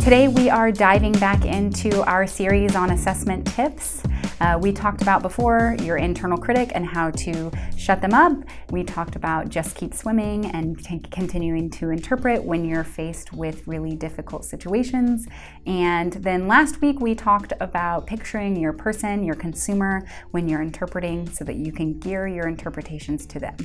Today we are diving back into our series on assessment tips. We talked about before your internal critic and how to shut them up. We talked about just keep swimming and continuing to interpret when you're faced with really difficult situations. And then last week we talked about picturing your person, your consumer, when you're interpreting so that you can gear your interpretations to them.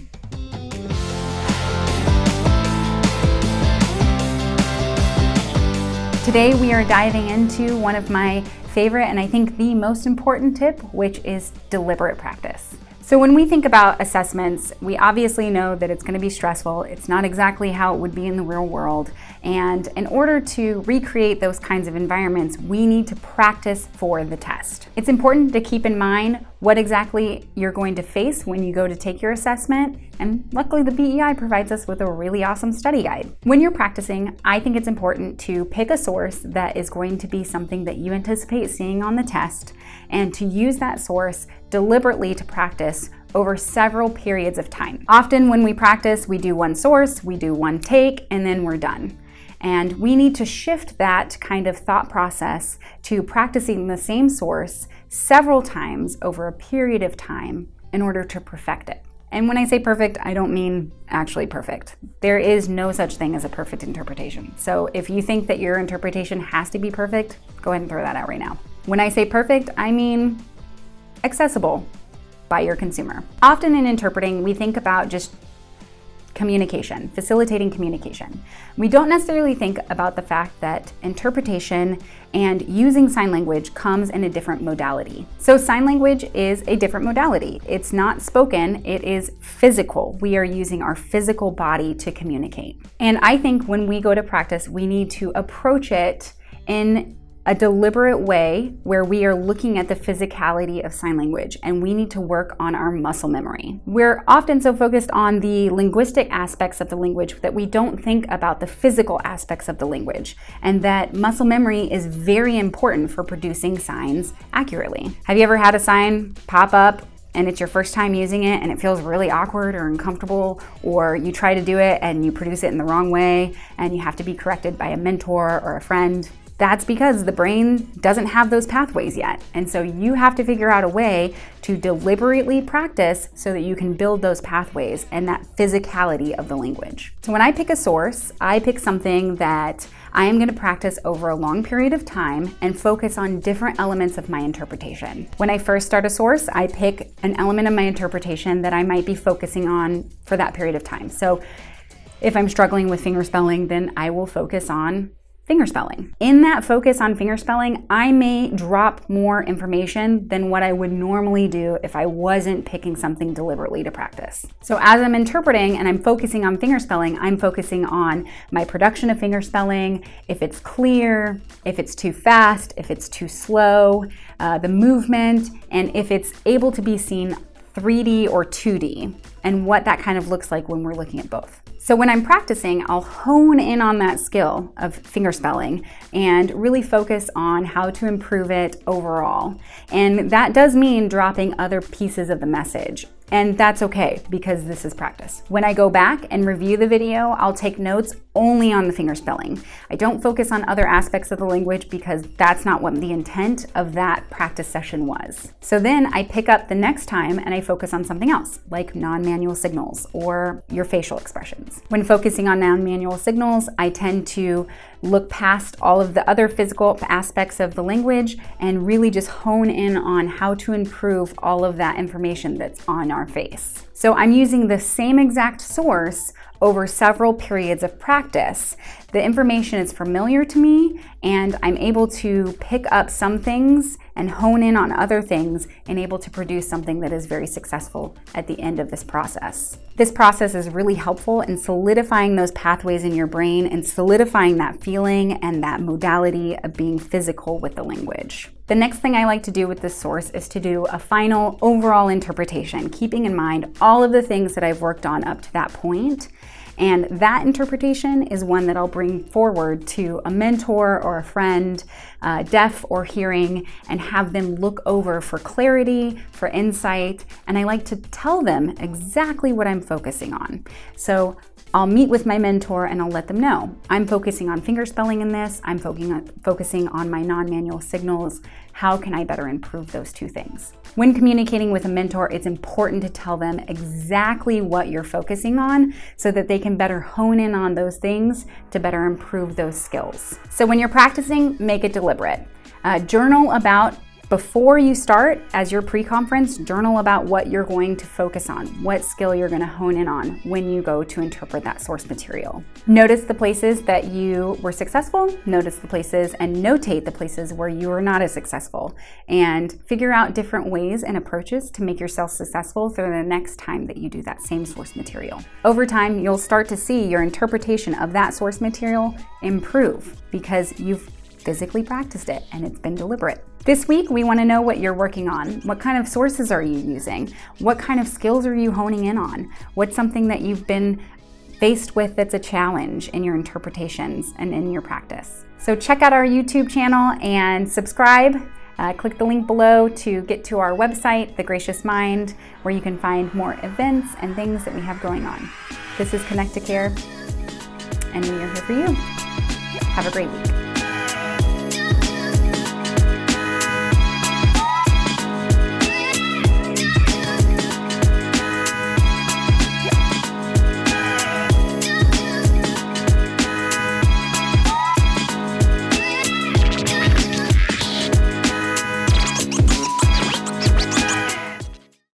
Today we are diving into one of my favorite and I think the most important tip, which is deliberate practice. So when we think about assessments, we obviously know that it's going to be stressful. It's not exactly how it would be in the real world. And in order to recreate those kinds of environments, we need to practice for the test. It's important to keep in mind what exactly you're going to face when you go to take your assessment. And luckily the BEI provides us with a really awesome study guide. When you're practicing, I think it's important to pick a source that is going to be something that you anticipate seeing on the test and to use that source deliberately to practice over several periods of time. Often when we practice, we do one source, we do one take, and then we're done. And we need to shift that kind of thought process to practicing the same source several times over a period of time in order to perfect it. And when I say perfect, I don't mean actually perfect. There is no such thing as a perfect interpretation. So if you think that your interpretation has to be perfect, go ahead and throw that out right now. When I say perfect, I mean accessible by your consumer. Often in interpreting, we think about just communication, facilitating communication. We don't necessarily think about the fact that interpretation and using sign language comes in a different modality. So sign language is a different modality. It's not spoken, it is physical. We are using our physical body to communicate. And I think when we go to practice, we need to approach it in a deliberate way where we are looking at the physicality of sign language and we need to work on our muscle memory. We're often so focused on the linguistic aspects of the language that we don't think about the physical aspects of the language, and that muscle memory is very important for producing signs accurately. Have you ever had a sign pop up and it's your first time using it and it feels really awkward or uncomfortable, or you try to do it and you produce it in the wrong way and you have to be corrected by a mentor or a friend? That's because the brain doesn't have those pathways yet. And so you have to figure out a way to deliberately practice so that you can build those pathways and that physicality of the language. So when I pick a source, I pick something that I am going to practice over a long period of time and focus on different elements of my interpretation. When I first start a source, I pick an element of my interpretation that I might be focusing on for that period of time. So if I'm struggling with fingerspelling, then I will focus on fingerspelling. In that focus on fingerspelling, I may drop more information than what I would normally do if I wasn't picking something deliberately to practice. So as I'm interpreting and I'm focusing on fingerspelling, I'm focusing on my production of fingerspelling, if it's clear, if it's too fast, if it's too slow, the movement, and if it's able to be seen 3D or 2D, and what that kind of looks like when we're looking at both. So when I'm practicing, I'll hone in on that skill of fingerspelling and really focus on how to improve it overall. And that does mean dropping other pieces of the message. And that's okay because this is practice. When I go back and review the video, I'll take notes only on the fingerspelling. I don't focus on other aspects of the language because that's not what the intent of that practice session was. So then I pick up the next time and I focus on something else, like non-manual signals or your facial expressions. When focusing on non-manual signals, I tend to look past all of the other physical aspects of the language and really just hone in on how to improve all of that information that's on our face. So I'm using the same exact source over several periods of practice. The information is familiar to me and I'm able to pick up some things and hone in on other things and able to produce something that is very successful at the end of this process. This process is really helpful in solidifying those pathways in your brain and solidifying that feeling and that modality of being physical with the language. The next thing I like to do with this source is to do a final overall interpretation, keeping in mind all of the things that I've worked on up to that point. And that interpretation is one that I'll bring forward to a mentor or a friend, deaf or hearing, and have them look over for clarity, for insight. And I like to tell them exactly what I'm focusing on. So I'll meet with my mentor and I'll let them know, I'm focusing on fingerspelling in this, I'm focusing on my non-manual signals. How can I better improve those two things? When communicating with a mentor, it's important to tell them exactly what you're focusing on so that they can better hone in on those things to better improve those skills. So when you're practicing, make it deliberate. Journal about, before you start, as your pre-conference, journal about what you're going to focus on, what skill you're going to hone in on when you go to interpret that source material. Notice the places that you were successful, notice the places and notate the places where you were not as successful, and figure out different ways and approaches to make yourself successful for the next time that you do that same source material. Over time, you'll start to see your interpretation of that source material improve because you've physically practiced it and it's been deliberate. This week, we want to know what you're working on. What kind of sources are you using? What kind of skills are you honing in on? What's something that you've been faced with that's a challenge in your interpretations and in your practice? So check out our YouTube channel and subscribe. Click the link below to get to our website, The Gracious Mind, where you can find more events and things that we have going on. This is Connect to Care, and we are here for you. Have a great week.